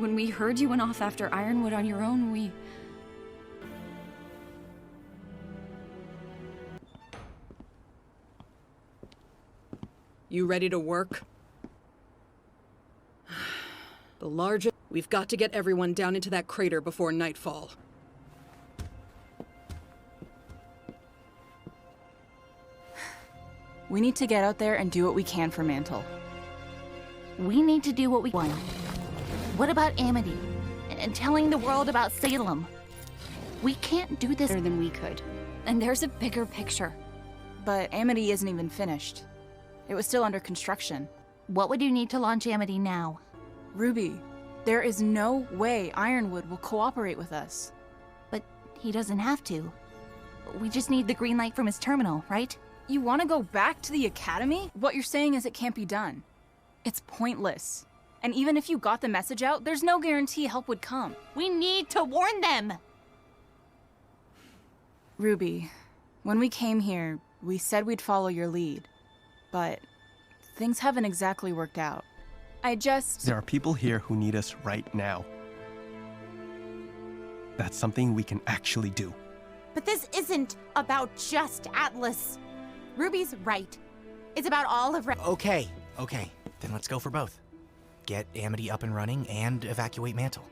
When we heard you went off after Ironwood on your own, we... You ready to work? The largest... We've got to get everyone down into that crater before nightfall. We need to get out there and do what we can for Mantle. We need to do what we want. What about Amity? And telling the world about Salem? We can't do this better than we could. And there's a bigger picture. But Amity isn't even finished. It was still under construction. What would you need to launch Amity now? Ruby, there is no way Ironwood will cooperate with us. But he doesn't have to. We just need the green light from his terminal, right? You want to go back to the Academy? What you're saying is it can't be done. It's pointless. And even if you got the message out, there's no guarantee help would come. We need to warn them! Ruby, when we came here, we said we'd follow your lead. But things haven't exactly worked out. There are people here who need us right now. That's something we can actually do. But this isn't about just Atlas. Ruby's right. It's about all of... Okay. Then let's go for both. Get Amity up and running and evacuate Mantle.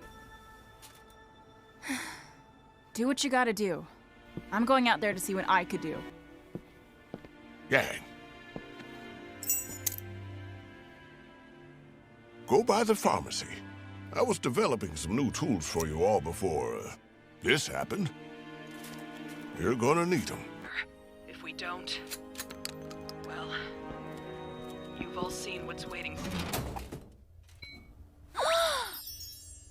Do what you gotta do. I'm going out there to see what I could do. Gang. Go by the pharmacy. I was developing some new tools for you all before this happened. You're gonna need them. If we don't, well, you've all seen what's waiting for you.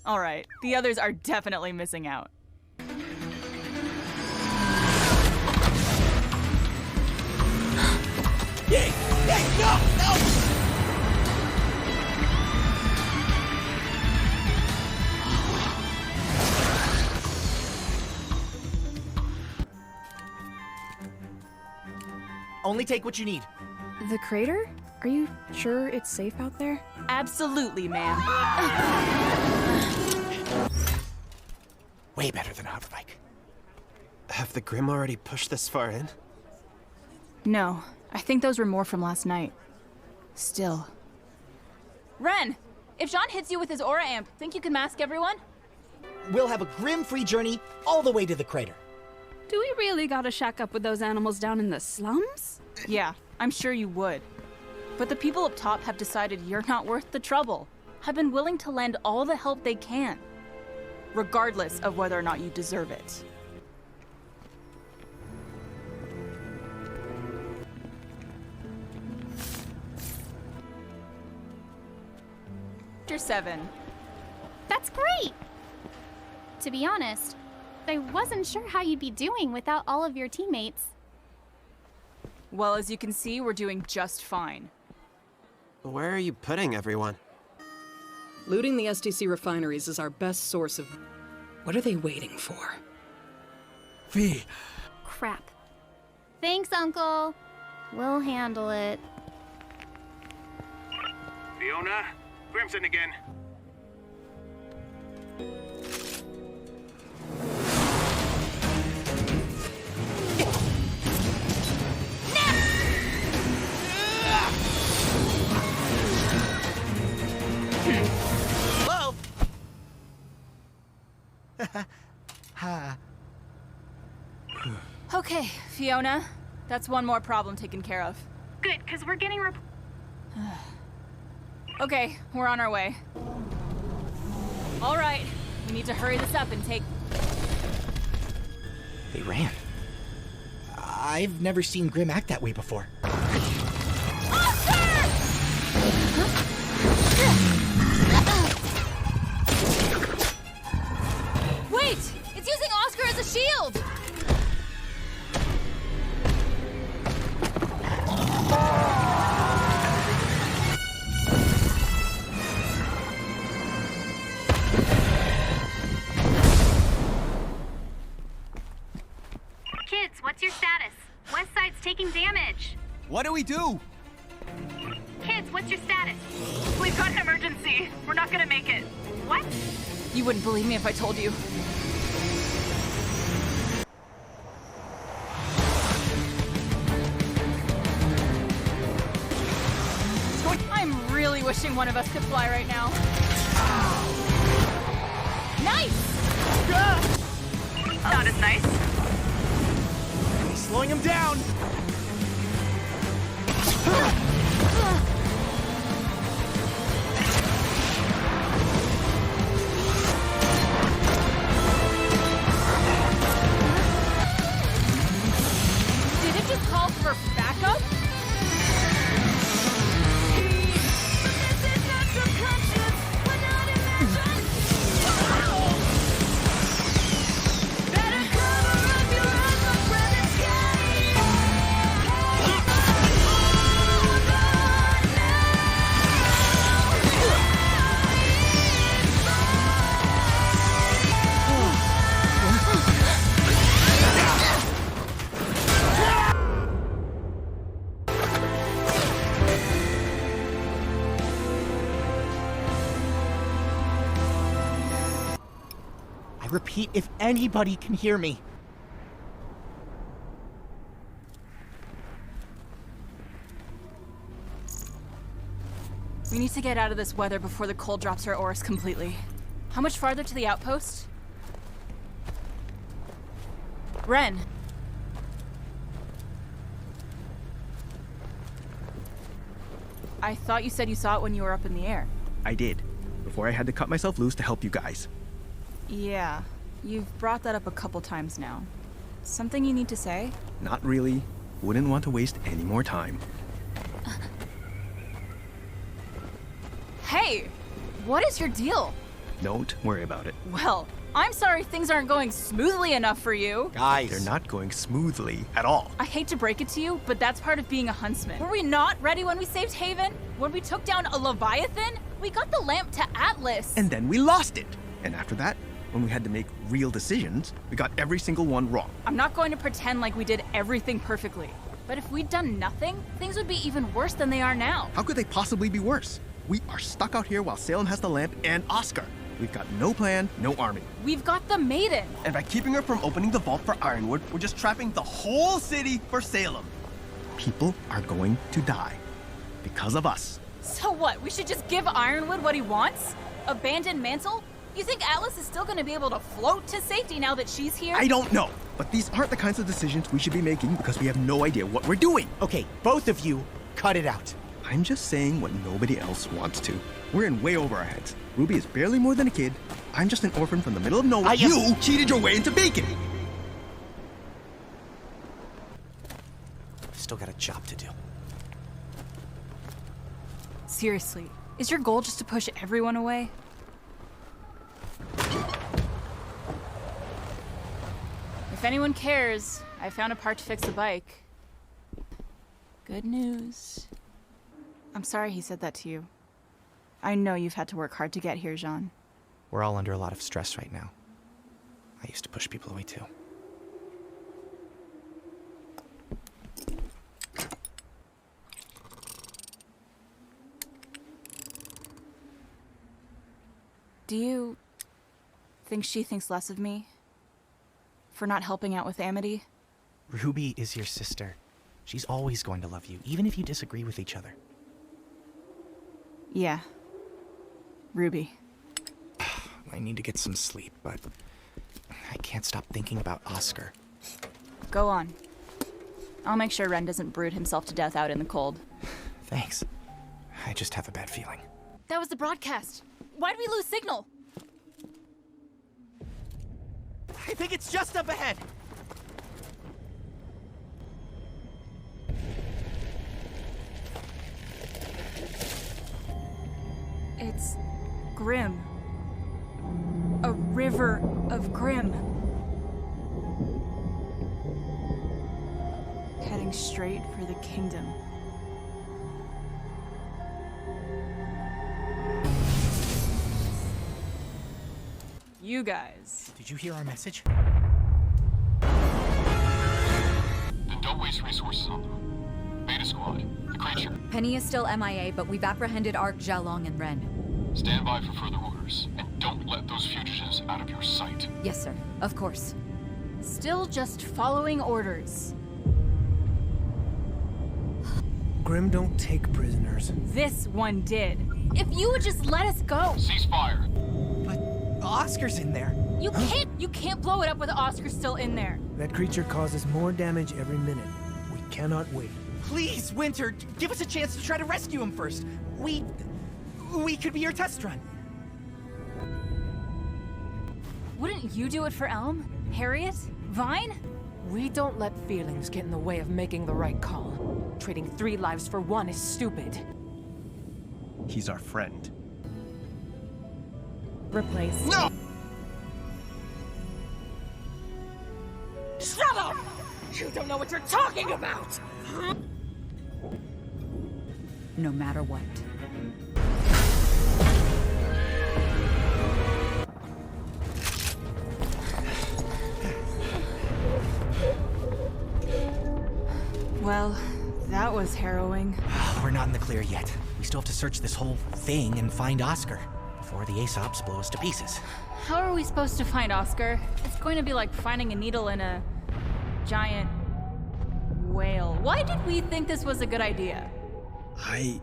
All right, the others are definitely missing out. Yay! No! Only take what you need. The crater? Are you sure it's safe out there? Absolutely, ma'am. Way better than a hoverbike. Have the Grimm already pushed this far in? No, I think those were more from last night. Still. Ren! If Jean hits you with his aura amp, think you can mask everyone? We'll have a Grimm-free journey all the way to the crater. Do we really gotta shack up with those animals down in the slums? Yeah, I'm sure you would. But the people up top have decided you're not worth the trouble. Have been willing to lend all the help they can, regardless of whether or not you deserve it. Chapter 7. That's great! To be honest, I wasn't sure how you'd be doing without all of your teammates. Well, as you can see, we're doing just fine. Where are you putting everyone? Looting the STC refineries is our best source of... What are they waiting for? V. Crap. Thanks, Uncle. We'll handle it. Fiona? Grimson again. Hello? Ha. Okay, Fiona. That's one more problem taken care of. Good, because we're getting Okay, we're on our way. All right, we need to hurry this up and take... They ran. I've never seen Grimm act that way before. Wait! It's using Oscar as a shield! Kids, what's your status? West Side's taking damage. What do we do? Kids, what's your status? We've got an emergency. We're not gonna make it. What? You wouldn't believe me if I told you. I'm really wishing one of us could fly right now. Nice! Not as nice. Slowing him down! Did it just call for backup? I repeat, if anybody can hear me. We need to get out of this weather before the cold drops our ores completely. How much farther to the outpost? Ren. I thought you said you saw it when you were up in the air. I did, before I had to cut myself loose to help you guys. Yeah, you've brought that up a couple times now. Something you need to say? Not really. Wouldn't want to waste any more time. Hey! What is your deal? Don't worry about it. Well, I'm sorry things aren't going smoothly enough for you. Guys. They're not going smoothly at all. I hate to break it to you, but that's part of being a huntsman. Were we not ready when we saved Haven? When we took down a Leviathan? We got the lamp to Atlas. And then we lost it. And after that, when we had to make real decisions, we got every single one wrong. I'm not going to pretend like we did everything perfectly. But if we'd done nothing, things would be even worse than they are now. How could they possibly be worse? We are stuck out here while Salem has the lamp and Oscar. We've got no plan, no army. We've got the Maiden. And by keeping her from opening the vault for Ironwood, we're just trapping the whole city for Salem. People are going to die because of us. So what, we should just give Ironwood what he wants? Abandon Mantle? You think Atlas is still going to be able to float to safety now that she's here? I don't know, but these aren't the kinds of decisions we should be making because we have no idea what we're doing. Okay, both of you, cut it out. I'm just saying what nobody else wants to. We're in way over our heads. Ruby is barely more than a kid. I'm just an orphan from the middle of nowhere. You cheated your way into bacon! Still got a job to do. Seriously, is your goal just to push everyone away? If anyone cares, I found a part to fix the bike. Good news. I'm sorry he said that to you. I know you've had to work hard to get here, Jean. We're all under a lot of stress right now. I used to push people away too. Do you think she thinks less of me? For not helping out with Amity? Ruby is your sister. She's always going to love you, even if you disagree with each other. Yeah. Ruby. I need to get some sleep, but I can't stop thinking about Oscar. Go on. I'll make sure Ren doesn't brood himself to death out in the cold. Thanks. I just have a bad feeling. That was the broadcast. Why'd we lose signal? I think it's just up ahead. It's Grim. A river of Grim. Heading straight for the kingdom. You guys. Did you hear our message? Then don't waste resources on them. Beta Squad, the creature. Penny is still MIA, but we've apprehended Ark, Xiaolong, and Ren. Stand by for further orders, and don't let those fugitives out of your sight. Yes, sir. Of course. Still just following orders. Grim don't take prisoners. This one did. If you would just let us go. Cease fire. But Oscar's in there. You can't blow it up with Oscar still in there. That creature causes more damage every minute. We cannot wait. Please, Winter, give us a chance to try to rescue him first. We could be your test run. Wouldn't you do it for Elm? Harriet? Vine? We don't let feelings get in the way of making the right call. Trading 3 lives for 1 is stupid. He's our friend. Replace. No! Shut up! You don't know what you're talking about! No matter what. Well, that was harrowing. We're not in the clear yet. We still have to search this whole thing and find Oscar before the Aesops blow us to pieces. How are we supposed to find Oscar? It's going to be like finding a needle in a giant whale. Why did we think this was a good idea? I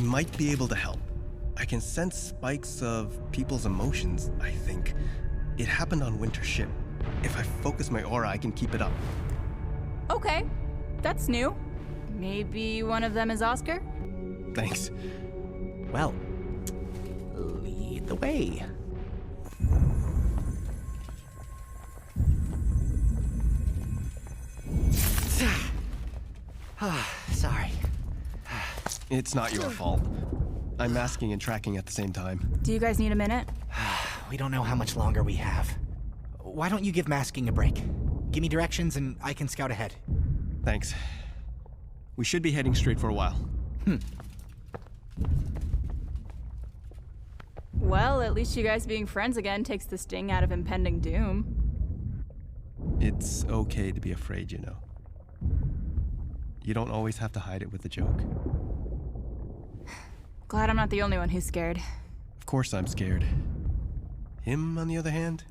might be able to help. I can sense spikes of people's emotions, I think. It happened on Winter's ship. If I focus my aura, I can keep it up. Okay, that's new. Maybe one of them is Oscar? Thanks. Well, lead the way. Sorry. It's not your fault. I'm masking and tracking at the same time. Do you guys need a minute? We don't know how much longer we have. Why don't you give masking a break? Give me directions and I can scout ahead. Thanks. We should be heading straight for a while. Well, at least you guys being friends again takes the sting out of impending doom. It's okay to be afraid, you know. You don't always have to hide it with a joke. Glad I'm not the only one who's scared. Of course I'm scared. Him, on the other hand,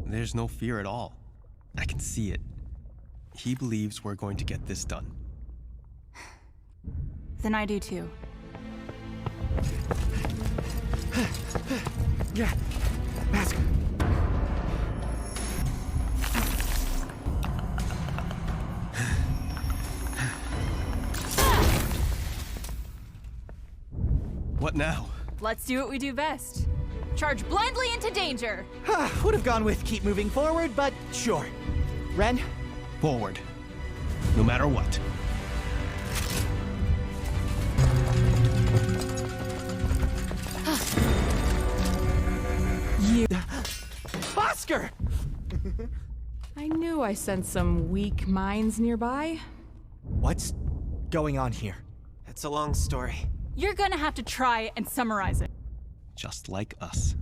there's no fear at all. I can see it. He believes we're going to get this done. Then I do too. Yeah, mask. What now? Let's do what we do best. Charge blindly into danger! Would have gone with keep moving forward, but sure. Ren? Forward. No matter what. You... Oscar! I knew I sensed some weak minds nearby. What's going on here? It's a long story. You're gonna have to try and summarize it. Just like us.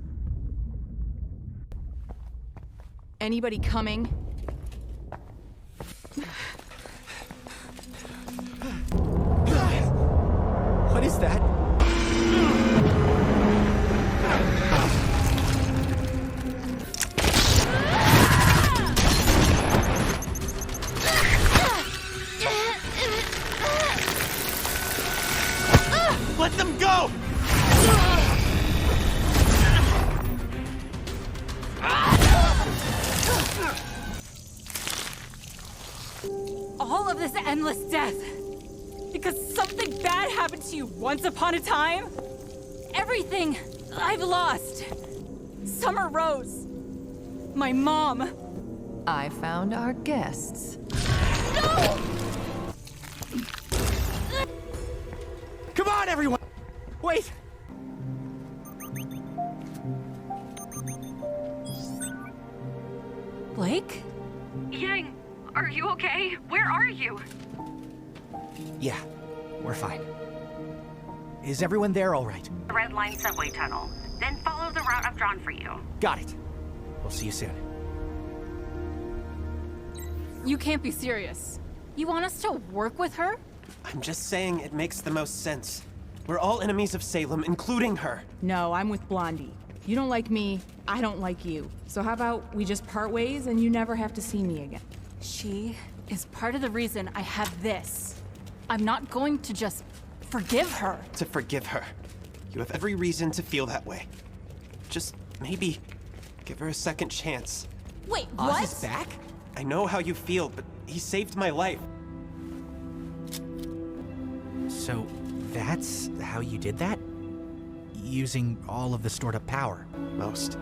Anybody coming? What is that? Let them go! All of this endless death. Because something bad happened to you once upon a time. Everything I've lost. Summer Rose. My mom. I found our guests. No! Come on, everyone! Wait! Blake? Yang, are you okay? Where are you? Yeah, we're fine. Is everyone there all right? The Red Line subway tunnel. Then follow the route I've drawn for you. Got it. We'll see you soon. You can't be serious. You want us to work with her? I'm just saying it makes the most sense. We're all enemies of Salem, including her. No, I'm with Blondie. You don't like me, I don't like you. So how about we just part ways and you never have to see me again? She is part of the reason I have this. I'm not going to just forgive her. To forgive her. You have every reason to feel that way. Just maybe give her a second chance. Wait, Oz what? is back? I know how you feel, but he saved my life. So that's how you did that? Using all of the stored up power? Most.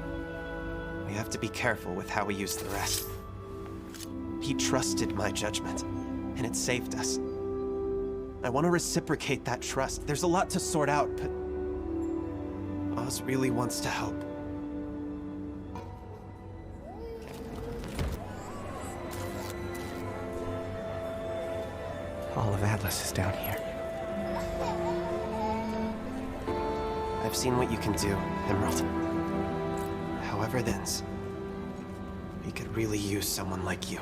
We have to be careful with how we use the rest. He trusted my judgment, and it saved us. I want to reciprocate that trust. There's a lot to sort out, but Oz really wants to help. All of Atlas is down here. I've seen what you can do, Emerald. However it ends, we could really use someone like you.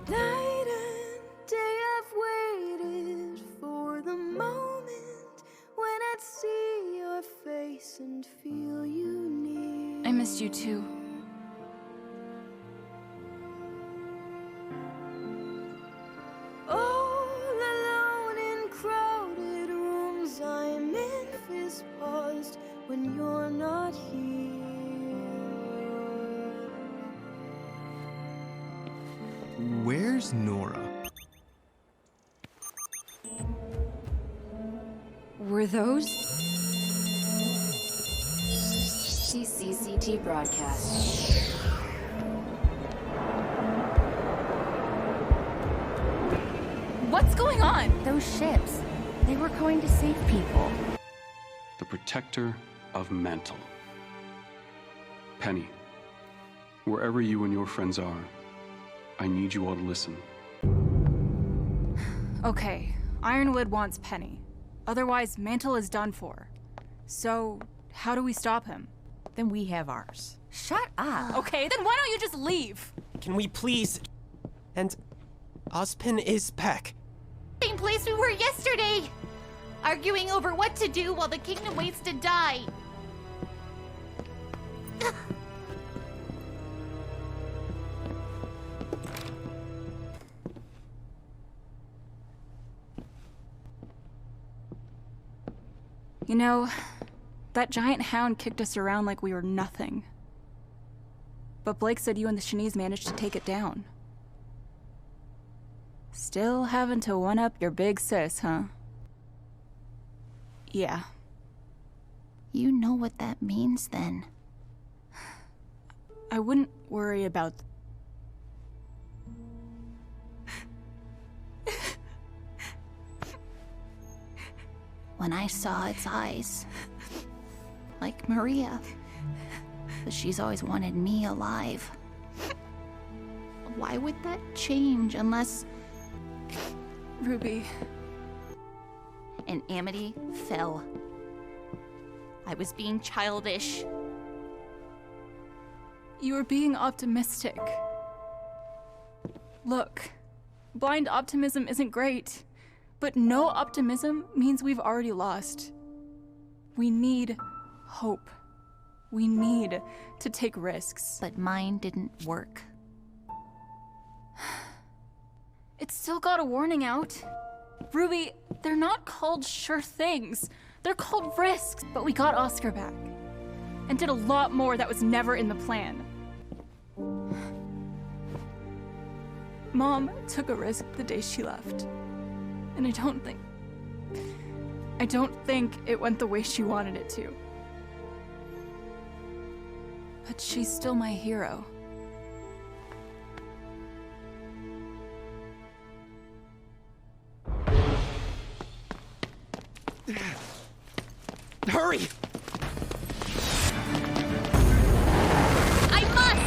Night and day I've waited for the moment when I'd see your face and feel you near. I missed you too. All alone in crowded rooms, I'm in fist paused when you're not here. Where's Nora? Were those? CCCT broadcast. What's going on? Those ships, they were going to save people. The protector of Mantle. Penny, wherever you and your friends are, I need you all to listen. Okay, Ironwood wants Penny. Otherwise, Mantle is done for. So, how do we stop him? Then we have ours. Shut up. Okay, then why don't you just leave? Can we please? And Ozpin is back. Same place we were yesterday! Arguing over what to do while the kingdom waits to die. You know, that giant hound kicked us around like we were nothing. But Blake said you and the Shanice managed to take it down. Still having to one-up your big sis, huh? Yeah. You know what that means then. I wouldn't worry about... When I saw its eyes, like Maria, but she's always wanted me alive. Why would that change unless... Ruby. And Amity fell. I was being childish. You were being optimistic. Look, blind optimism isn't great, but no optimism means we've already lost. We need hope. We need to take risks. But mine didn't work. It's still got a warning out. Ruby, they're not called sure things. They're called risks. But we got Oscar back. And did a lot more that was never in the plan. Mom took a risk the day she left. And I don't think it went the way she wanted it to. But she's still my hero. Hurry! I must!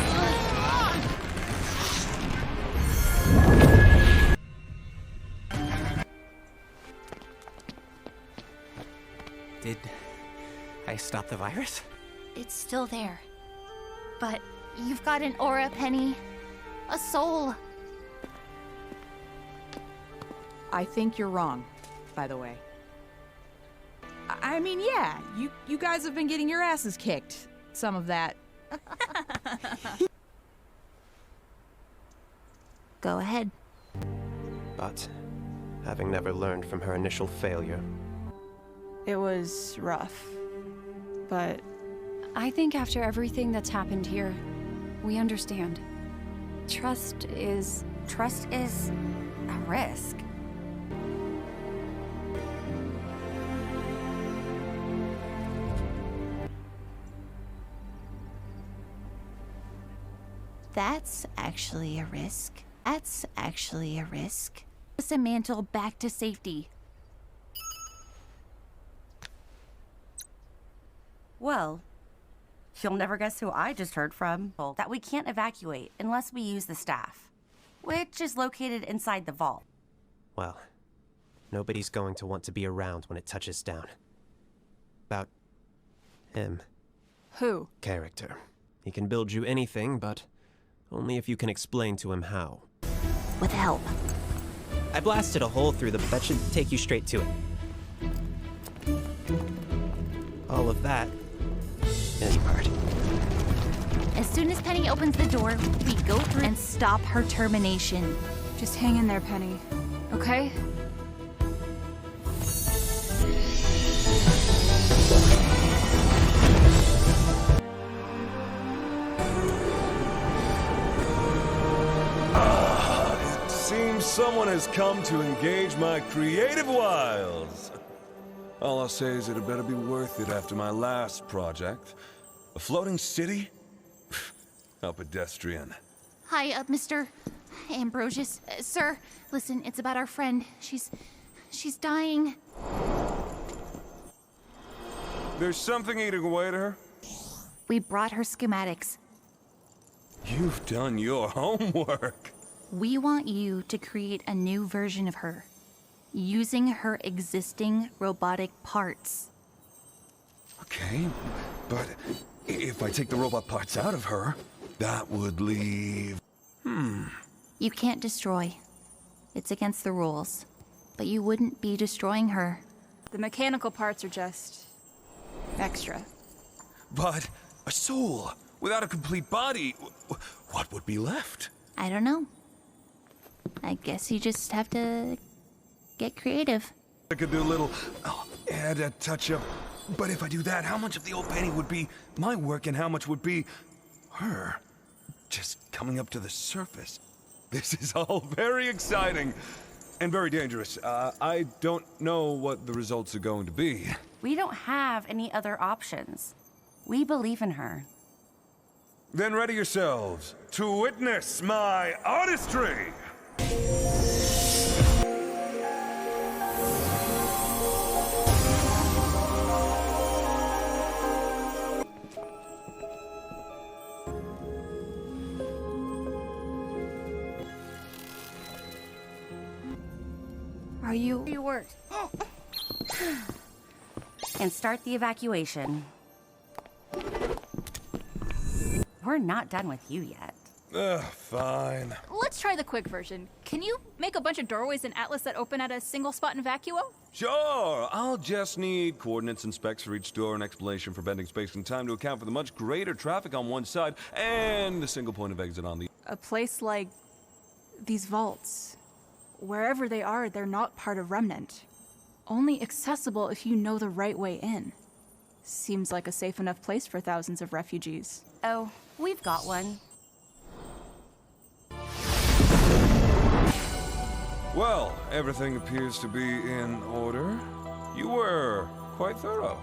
Did I stop the virus? It's still there. But you've got an aura, Penny. A soul. I think you're wrong, by the way. I mean, yeah, you guys have been getting your asses kicked. Some of that. Go ahead. But, having never learned from her initial failure... It was rough, but... I think after everything that's happened here, we understand. Trust is a risk. That's actually a risk. That's actually a risk. It's a mantle back to safety. Well, you'll never guess who I just heard from. That we can't evacuate unless we use the staff, which is located inside the vault. Well, nobody's going to want to be around when it touches down. About him. Who? Character. He can build you anything, but only if you can explain to him how. With help. I blasted a hole through that should take you straight to it. All of that is hard. As soon as Penny opens the door, we go through and stop her termination. Just hang in there, Penny. Okay? It seems someone has come to engage my creative wiles. All I'll say is it had better be worth it after my last project. A floating city? How pedestrian. Hi, Mr. Ambrosius. Sir, listen, it's about our friend. She's dying. There's something eating away at her? We brought her schematics. You've done your homework. We want you to create a new version of her, using her existing robotic parts. Okay, but if I take the robot parts out of her, that would leave... You can't destroy. It's against the rules. But you wouldn't be destroying her. The mechanical parts are just... extra. But a soul without a complete body, what would be left? I don't know. I guess you just have to get creative. I could do a little, add a touch-up. But if I do that, how much of the old painting would be my work and how much would be her? Just coming up to the surface. This is all very exciting and very dangerous. I don't know what the results are going to be. We don't have any other options. We believe in her. Then ready yourselves to witness my artistry! Are you... You work. And start the evacuation. We're not done with you yet. Fine. Let's try the quick version. Can you make a bunch of doorways in Atlas that open at a single spot in Vacuo? Sure, I'll just need coordinates and specs for each door, an explanation for bending space and time to account for the much greater traffic on one side, and a single point of exit on the... A place like these vaults. Wherever they are, they're not part of Remnant. Only accessible if you know the right way in. Seems like a safe enough place for thousands of refugees. Oh, we've got one. Well, everything appears to be in order. You were quite thorough.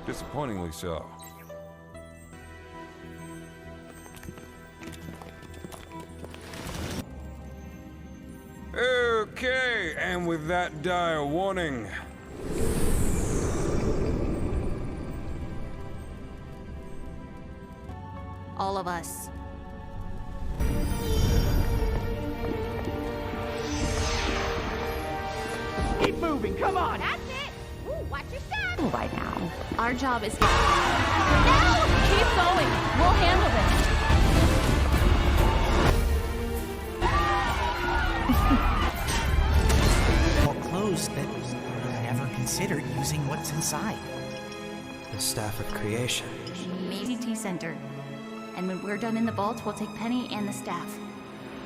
Disappointingly so. Okay, and with that dire warning... All of us. Keep moving, come on! That's it! Ooh, watch your step! Oh, by now. Our job is... No! Keep going! We'll handle this! Or clothes that never considered. considered using what's inside? The Staff of Creation. Maybe Tea Center. And when we're done in the vault, we'll take Penny and the staff.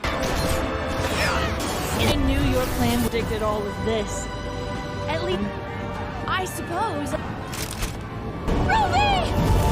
I knew your plan predicted all of this. At least, I suppose. RWBY!